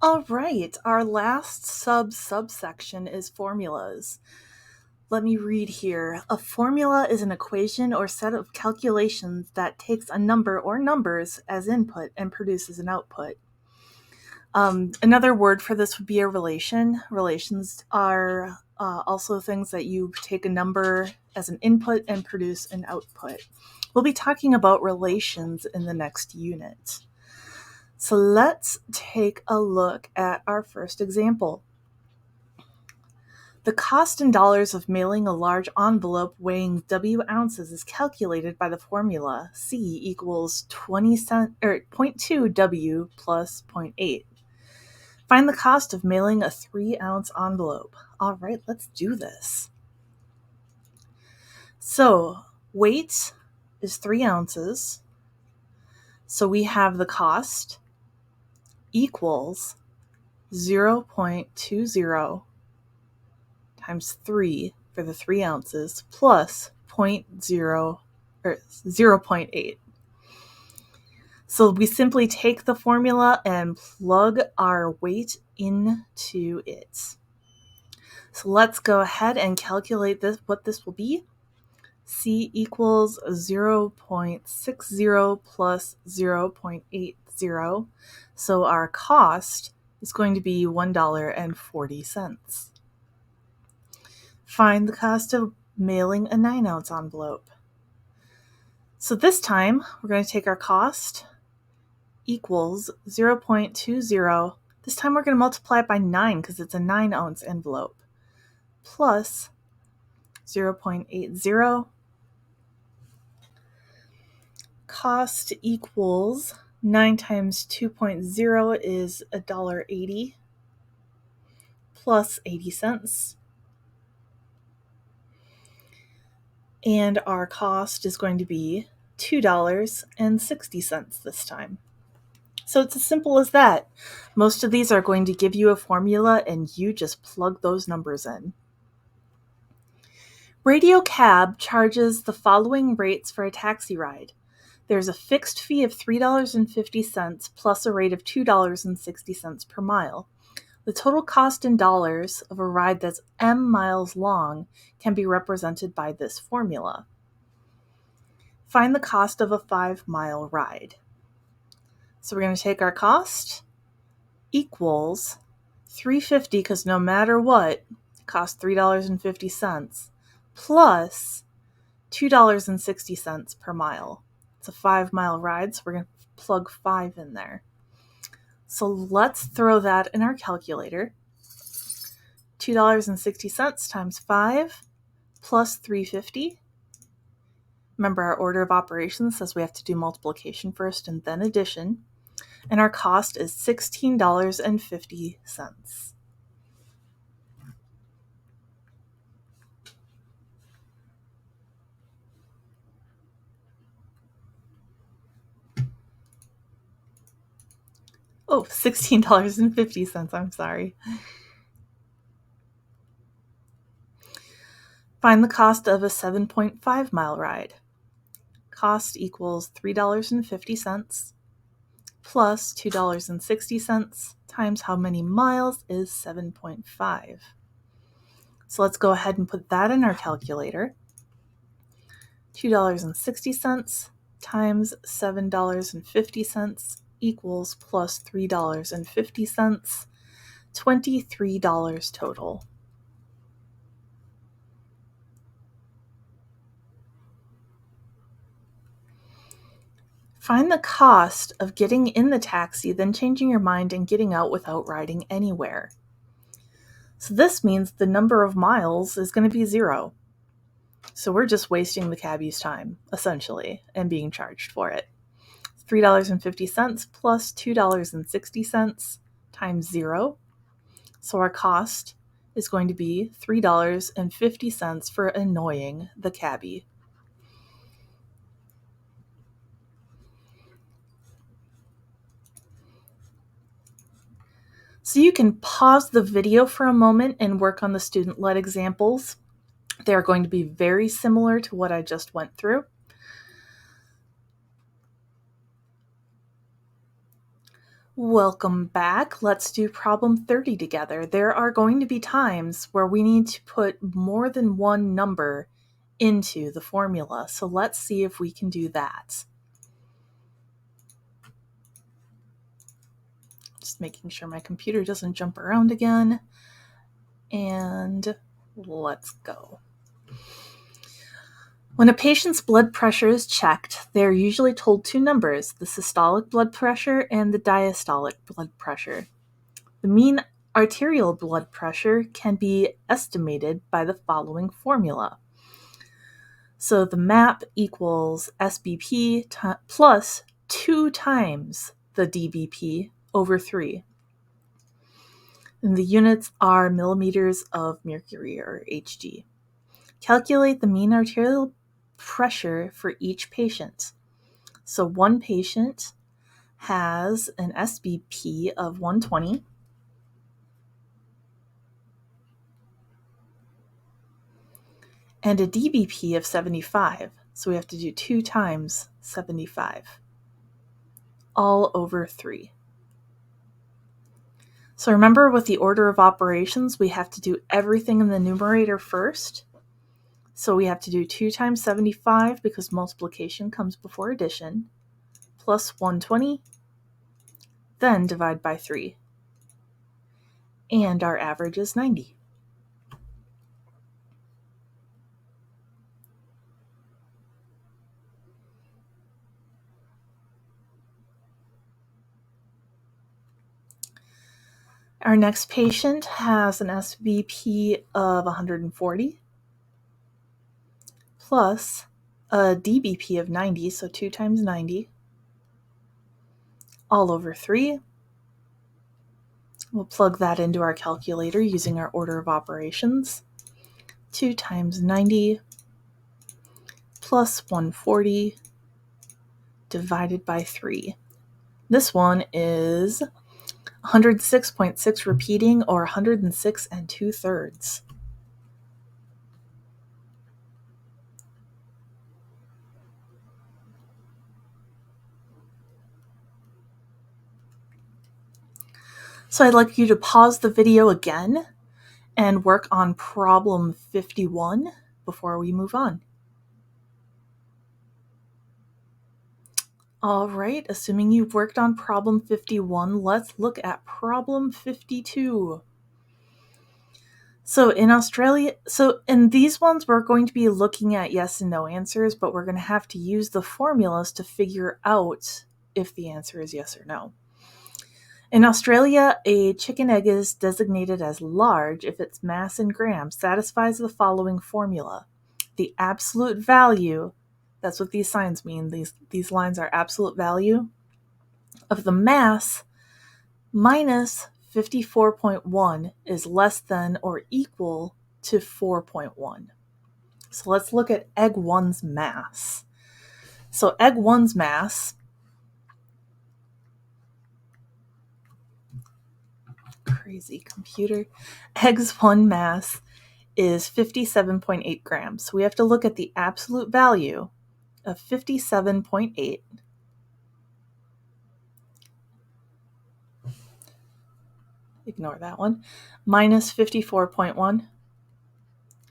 All right, our last subsection is formulas. Let me read here. A formula is an equation or set of calculations that takes a number or numbers as input and produces an output. Another word for this would be a relation. Relations are also things that you take a number as an input and produce an output. We'll be talking about relations in the next unit. So let's take a look at our first example. The cost in dollars of mailing a large envelope weighing W ounces is calculated by the formula C equals 0.2 W plus 0.8. Find the cost of mailing a 3-ounce envelope. All right, let's do this. So weight is 3 ounces. So we have the cost equals 0.20 times 3 for the 3 ounces plus 0.8. So we simply take the formula and plug our weight into it. So let's go ahead and calculate what this will be. C equals 0.60 plus 0.80. So our cost is going to be $1.40. Find the cost of mailing a 9-ounce envelope. So this time, we're going to take our cost equals 0.20. This time we're going to multiply it by 9 because it's a 9-ounce envelope. Plus 0.80. Cost equals 9 times 2.0 is $1.80 plus 80 cents. And our cost is going to be $2.60 this time. So it's as simple as that. Most of these are going to give you a formula and you just plug those numbers in. Radio Cab charges the following rates for a taxi ride. There's a fixed fee of $3.50 plus a rate of $2.60 per mile. The total cost in dollars of a ride that's M miles long can be represented by this formula. Find the cost of a 5-mile ride. So we're going to take our cost equals $3.50 because no matter what, it costs $3.50 plus $2.60 per mile. It's a 5-mile ride, so we're going to plug 5 in there. So let's throw that in our calculator. $2.60 times 5 plus $3.50. Remember, our order of operations says we have to do multiplication first and then addition. And our cost is $16.50. Oh, $16.50, I'm sorry. Find the cost of a 7.5-mile ride. Cost equals $3.50 plus $2.60 times how many miles is 7.5. So let's go ahead and put that in our calculator. $2.60 times $7.50 equals plus $3.50, $23 total. Find the cost of getting in the taxi, then changing your mind and getting out without riding anywhere. So this means the number of miles is going to be 0. So we're just wasting the cabbie's time, essentially, and being charged for it. $3.50 plus $2.60 times 0. So our cost is going to be $3.50 for annoying the cabbie. So you can pause the video for a moment and work on the student-led examples. They're going to be very similar to what I just went Welcome back. Let's do problem 30 together. There are going to be times where we need to put more than one number into the formula. So let's see if we can do that. Just making sure my computer doesn't jump around again. And let's go. When a patient's blood pressure is checked, they are usually told two numbers, the systolic blood pressure and the diastolic blood pressure. The mean arterial blood pressure can be estimated by the following formula. So the MAP equals SBP plus 2 times the DBP over 3. And the units are millimeters of mercury, or Hg. Calculate the mean arterial pressure for each patient. So one patient has an SBP of 120 and a DBP of 75. So we have to do 2 times 75, all over 3. So remember, with the order of operations, we have to do everything in the numerator first. So we have to do 2 times 75 because multiplication comes before addition, plus 120, then divide by 3. And our average is 90. Our next patient has an SBP of 140 plus a DBP of 90, so 2 times 90, all over 3. We'll plug that into our calculator using our order of operations. 2 times 90 plus 140 divided by 3. This one is 106.6 repeating, or 106 2/3. So I'd like you to pause the video again and work on problem 51 before we move on. All right, assuming you've worked on problem 51, let's look at problem 52. So in these ones, we're going to be looking at yes and no answers, but we're going to have to use the formulas to figure out if the answer is yes or no. In Australia, a chicken egg is designated as large if its mass in grams satisfies the following formula. The absolute value, that's what these signs mean, these lines are absolute value, of the mass minus 54.1 is less than or equal to 4.1. So let's look at egg 1's mass. So egg 1's mass, crazy computer, egg's 1 mass is 57.8 grams. So we have to look at the absolute value of 57.8 ignore that one, minus 54.1,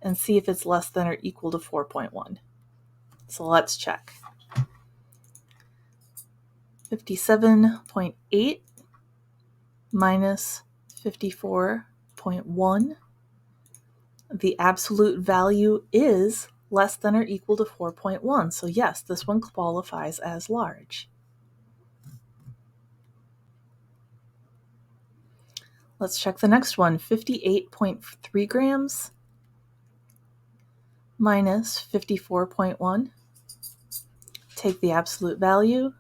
and see if it's less than or equal to 4.1. So let's check. 57.8 minus 54.1. The absolute value is less than or equal to 4.1. So yes, this one qualifies as large. Let's check the next one. 58.3 grams minus 54.1. Take the absolute value,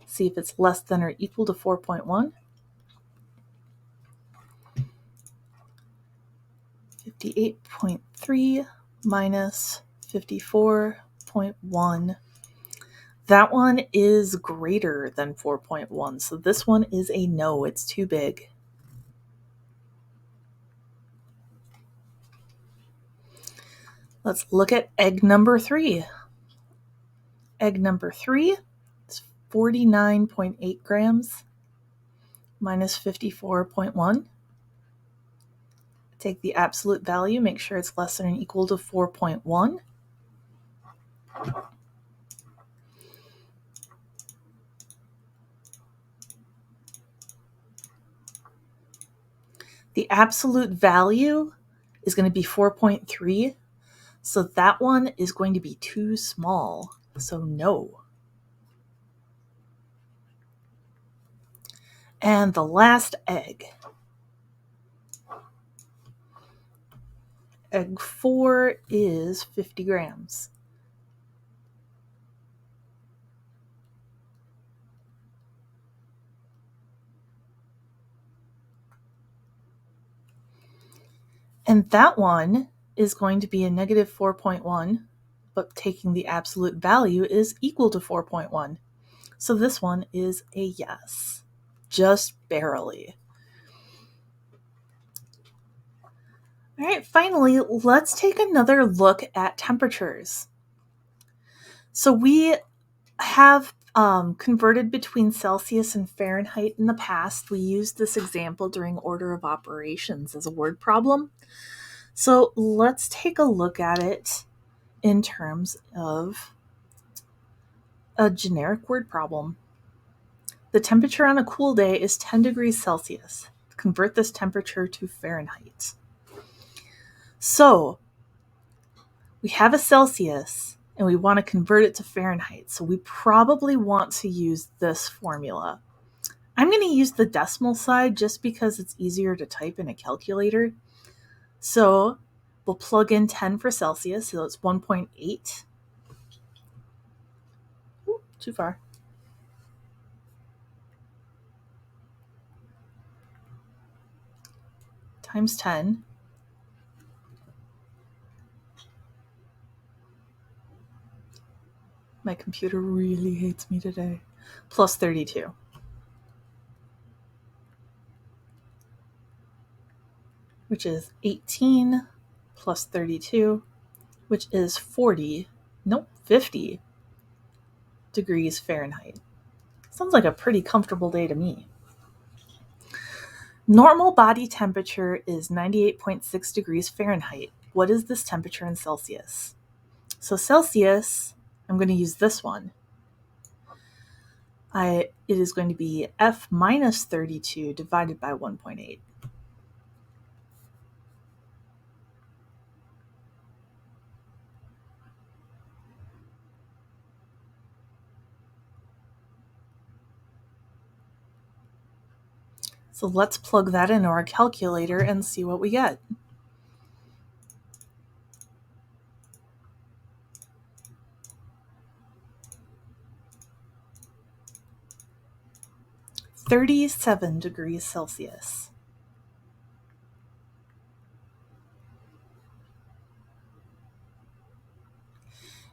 see if it's less than or equal to 4.1. 58.3 minus 54.1. That one is greater than 4.1, so this one is a no, it's too big. Let's look at egg number 3. Egg number 3 is 49.8 grams minus 54.1. Take the absolute value, make sure it's less than or equal to 4.1. The absolute value is going to be 4.3, so that one is going to be too small, so no. And the last egg. Egg 4 is 50 grams. And that one is going to be a negative 4.1, but taking the absolute value is equal to 4.1. So this one is a yes, just barely. All right, finally, let's take another look at temperatures. So we have converted between Celsius and Fahrenheit in the past. We used this example during order of operations as a word problem. So let's take a look at it in terms of a generic word problem. The temperature on a cool day is 10 degrees Celsius. Convert this temperature to Fahrenheit. So we have a Celsius and we want to convert it to Fahrenheit. So we probably want to use this formula. I'm going to use the decimal side just because it's easier to type in a calculator. So we'll plug in 10 for Celsius, so it's 1.8. Ooh, too far. Times 10. My computer really hates me today. Plus 32. Which is 18 plus 32, which is 50 degrees Fahrenheit. Sounds like a pretty comfortable day to me. Normal body temperature is 98.6 degrees Fahrenheit. What is this temperature in Celsius? So Celsius, I'm going to use this one. It is going to be F minus 32 divided by 1.8. So let's plug that into our calculator and see what we get. "37 degrees Celsius.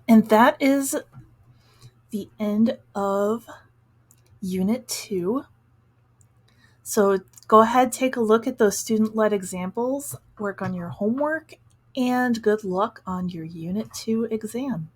And that is the end of Unit 2. So go ahead, take a look at those student-led examples, work on your homework, and good luck on your Unit 2 exam.